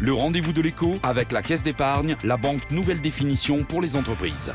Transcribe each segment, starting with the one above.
Le rendez-vous de l'écho avec la Caisse d'épargne, la banque nouvelle définition pour les entreprises.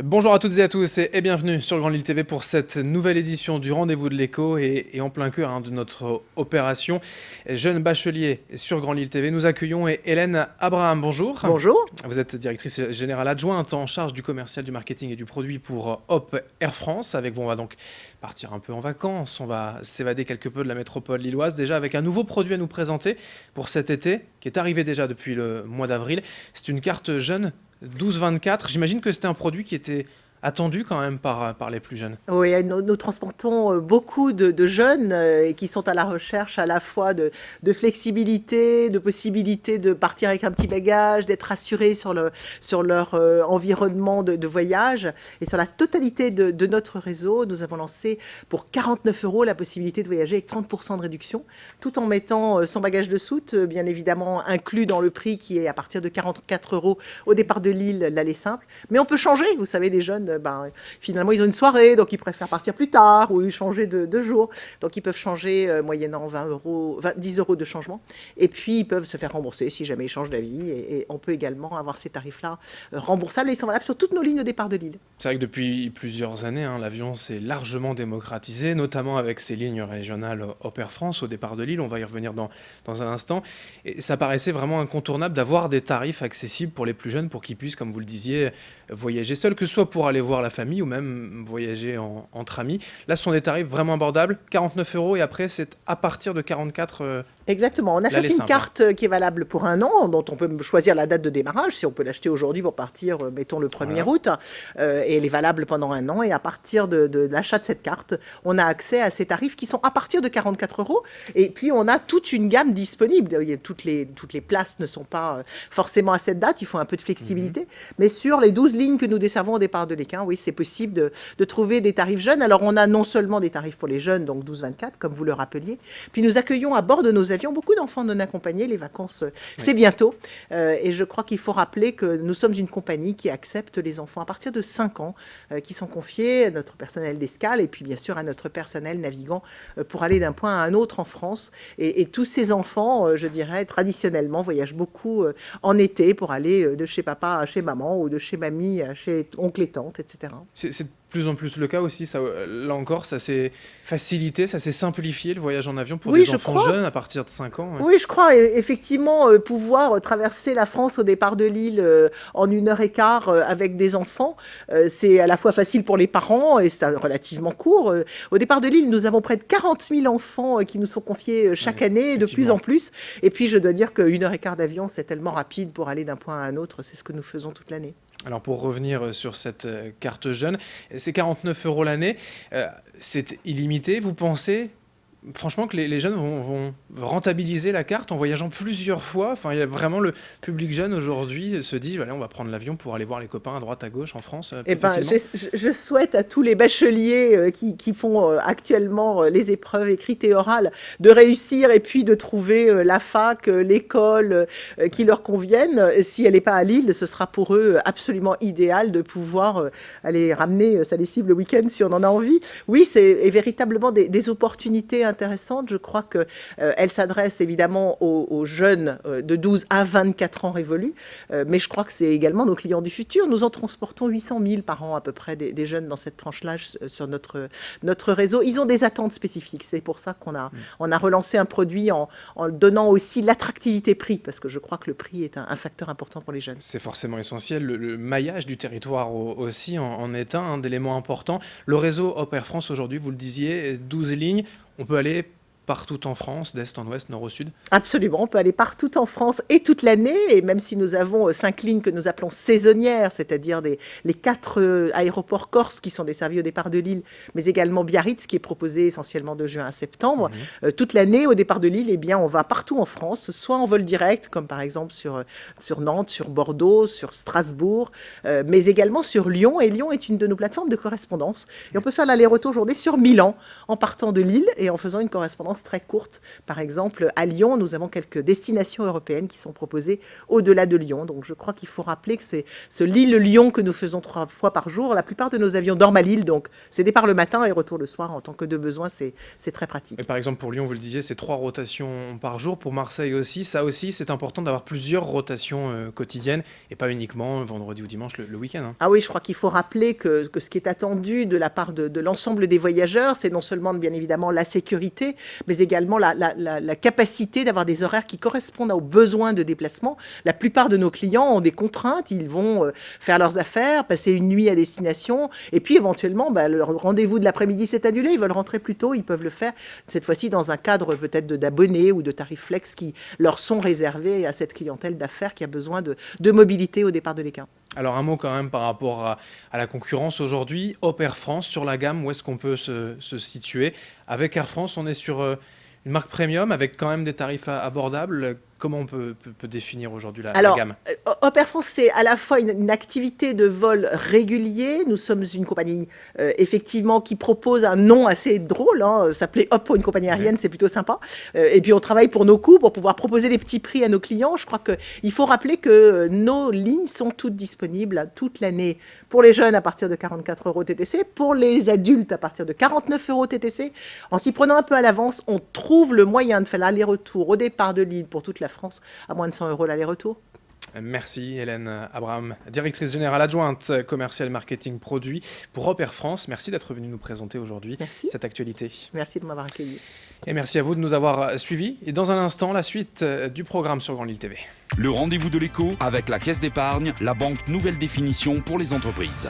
Bonjour à toutes et à tous et bienvenue sur Grand Lille TV pour cette nouvelle édition du Rendez-vous de l'écho et en plein cœur de notre opération Jeunes Bacheliers sur Grand Lille TV. Nous accueillons Hélène Abraham, bonjour. Bonjour. Vous êtes directrice générale adjointe en charge du commercial, du marketing et du produit pour Hop Air France. Avec vous, on va donc partir un peu en vacances, on va s'évader quelque peu de la métropole lilloise, déjà avec un nouveau produit à nous présenter pour cet été, qui est arrivé déjà depuis le mois d'avril. C'est une carte jeune 12-24, j'imagine que c'était un produit qui était attendu quand même par les plus jeunes. Oui, nous transportons beaucoup de jeunes qui sont à la recherche à la fois de flexibilité, de possibilité de partir avec un petit bagage, d'être assurés sur leur environnement de voyage. Et sur la totalité de notre réseau, nous avons lancé pour 49 € la possibilité de voyager avec 30% de réduction, tout en mettant son bagage de soute, bien évidemment inclus dans le prix qui est à partir de 44 € au départ de Lille, l'aller simple. Mais on peut changer, vous savez, les jeunes, finalement, ils ont une soirée, donc ils préfèrent partir plus tard ou changer de jour. Donc, ils peuvent changer moyennant 10 € de changement. Et puis, ils peuvent se faire rembourser si jamais ils changent d'avis. Et on peut également avoir ces tarifs-là remboursables. Et ils sont valables sur toutes nos lignes de départ de Lille. C'est vrai que depuis plusieurs années, l'avion s'est largement démocratisé, notamment avec ces lignes régionales Hop Air France au départ de Lille. On va y revenir dans un instant. Et ça paraissait vraiment incontournable d'avoir des tarifs accessibles pour les plus jeunes, pour qu'ils puissent, comme vous le disiez, voyager seuls, que ce soit pour aller voir la famille ou même voyager entre amis. Là, ce sont des tarifs vraiment abordables, 49 € et après, c'est à partir de 44 Exactement. On achète une carte qui est valable pour 1 an, dont on peut choisir la date de démarrage, si on peut l'acheter aujourd'hui pour partir, mettons, le 1er août, et elle est valable pendant 1 an. Et à partir de l'achat de cette carte, on a accès à ces tarifs qui sont à partir de 44 €. Et puis, on a toute une gamme disponible. Toutes les places ne sont pas forcément à cette date, il faut un peu de flexibilité. Mais sur les 12 lignes que nous desservons au départ de l'Équin, oui, c'est possible de trouver des tarifs jeunes. Alors, on a non seulement des tarifs pour les jeunes, donc 12-24, comme vous le rappeliez, puis nous accueillons à bord de nos avions beaucoup d'enfants non accompagnés. Les vacances, c'est bientôt. Et je crois qu'il faut rappeler que nous sommes une compagnie qui accepte les enfants à partir de 5 ans, qui sont confiés à notre personnel d'escale et puis bien sûr à notre personnel navigant pour aller d'un point à un autre en France. Et tous ces enfants, je dirais, traditionnellement, voyagent beaucoup en été pour aller de chez papa à chez maman ou de chez mamie à chez oncle et tante, etc. C'est de plus en plus le cas aussi, ça, là encore, ça s'est facilité, ça s'est simplifié le voyage en avion pour des enfants jeunes à partir de 5 ans. Oui, je crois effectivement pouvoir traverser la France au départ de Lille en 1h15 avec des enfants, c'est à la fois facile pour les parents et c'est relativement court. Au départ de Lille, nous avons près de 40 000 enfants qui nous sont confiés chaque année, de plus en plus. Et puis, je dois dire que 1h15 d'avion, c'est tellement rapide pour aller d'un point à un autre, c'est ce que nous faisons toute l'année. Alors pour revenir sur cette carte jeune, c'est 49 € l'année, c'est illimité. Vous pensez franchement que les jeunes vont rentabiliser la carte en voyageant plusieurs fois? Enfin, il y a vraiment le public jeune aujourd'hui se dit voilà, on va prendre l'avion pour aller voir les copains à droite à gauche en France. Je souhaite à tous les bacheliers qui font actuellement les épreuves écrites et orales de réussir et puis de trouver la fac, l'école qui leur conviennent. Si elle n'est pas à Lille, ce sera pour eux absolument idéal de pouvoir aller ramener sa lessive le week-end si on en a envie. Oui, c'est véritablement des opportunités intéressante. Je crois qu'elle s'adresse évidemment aux jeunes de 12 à 24 ans révolus, mais je crois que c'est également nos clients du futur. Nous en transportons 800 000 par an à peu près des jeunes dans cette tranche-là sur notre réseau. Ils ont des attentes spécifiques. C'est pour ça qu'on a relancé un produit en donnant aussi l'attractivité prix, parce que je crois que le prix est un facteur important pour les jeunes. C'est forcément essentiel. Le maillage du territoire aussi en est un d'éléments importants. Le réseau Hop Air France aujourd'hui, vous le disiez, 12 lignes. On peut aller partout en France, d'est en ouest, nord au sud? Absolument, on peut aller partout en France et toute l'année, et même si nous avons 5 lignes que nous appelons saisonnières, c'est-à-dire les 4 aéroports corses qui sont desservis au départ de Lille, mais également Biarritz qui est proposé essentiellement de juin à septembre. Toute l'année, au départ de Lille, eh bien, on va partout en France, soit en vol direct, comme par exemple sur Nantes, sur Bordeaux, sur Strasbourg, mais également sur Lyon, et Lyon est une de nos plateformes de correspondance. Et on peut faire l'aller-retour journée sur Milan, en partant de Lille et en faisant une correspondance distances très courtes. Par exemple, à Lyon, nous avons quelques destinations européennes qui sont proposées au-delà de Lyon. Donc je crois qu'il faut rappeler que c'est ce Lille-Lyon que nous faisons 3 fois par jour. La plupart de nos avions dorment à Lille, donc c'est départ le matin et retour le soir. En tant que de besoin, c'est très pratique. Et par exemple, pour Lyon, vous le disiez, c'est 3 rotations par jour. Pour Marseille aussi, ça aussi, c'est important d'avoir plusieurs rotations quotidiennes et pas uniquement vendredi ou dimanche le week-end. Hein. Ah oui, je crois qu'il faut rappeler que ce qui est attendu de la part de l'ensemble des voyageurs, c'est non seulement bien évidemment la sécurité, mais également la capacité d'avoir des horaires qui correspondent aux besoins de déplacement. La plupart de nos clients ont des contraintes, ils vont faire leurs affaires, passer une nuit à destination, et puis éventuellement, le rendez-vous de l'après-midi s'est annulé, ils veulent rentrer plus tôt, ils peuvent le faire, cette fois-ci dans un cadre peut-être d'abonnés ou de tarifs flex qui leur sont réservés à cette clientèle d'affaires qui a besoin de mobilité au départ de l'Équin. Alors un mot quand même par rapport à la concurrence aujourd'hui. Hop Air France, sur la gamme, où est-ce qu'on peut se situer? Avec Air France, on est sur une marque premium avec quand même des tarifs abordables. Comment on peut définir aujourd'hui la gamme? Hop Air France, c'est à la fois une activité de vol régulier. Nous sommes une compagnie, effectivement, qui propose un nom assez drôle. S'appeler Hop pour une compagnie aérienne, c'est plutôt sympa. Et puis, on travaille pour nos coûts, pour pouvoir proposer des petits prix à nos clients. Je crois qu'il faut rappeler que nos lignes sont toutes disponibles toute l'année. Pour les jeunes, à partir de 44 € TTC. Pour les adultes, à partir de 49 € TTC. En s'y prenant un peu à l'avance, on trouve le moyen de faire l'aller-retour au départ de Lille pour toute la France à moins de 100 € l'aller-retour. Merci Hélène Abraham, directrice générale adjointe commerciale marketing produit pour Hop Air France. Merci d'être venue nous présenter aujourd'hui cette actualité. Merci de m'avoir accueilli. Et merci à vous de nous avoir suivis. Et dans un instant, la suite du programme sur Grand Lille TV. Le rendez-vous de l'écho avec la Caisse d'épargne, la banque nouvelle définition pour les entreprises.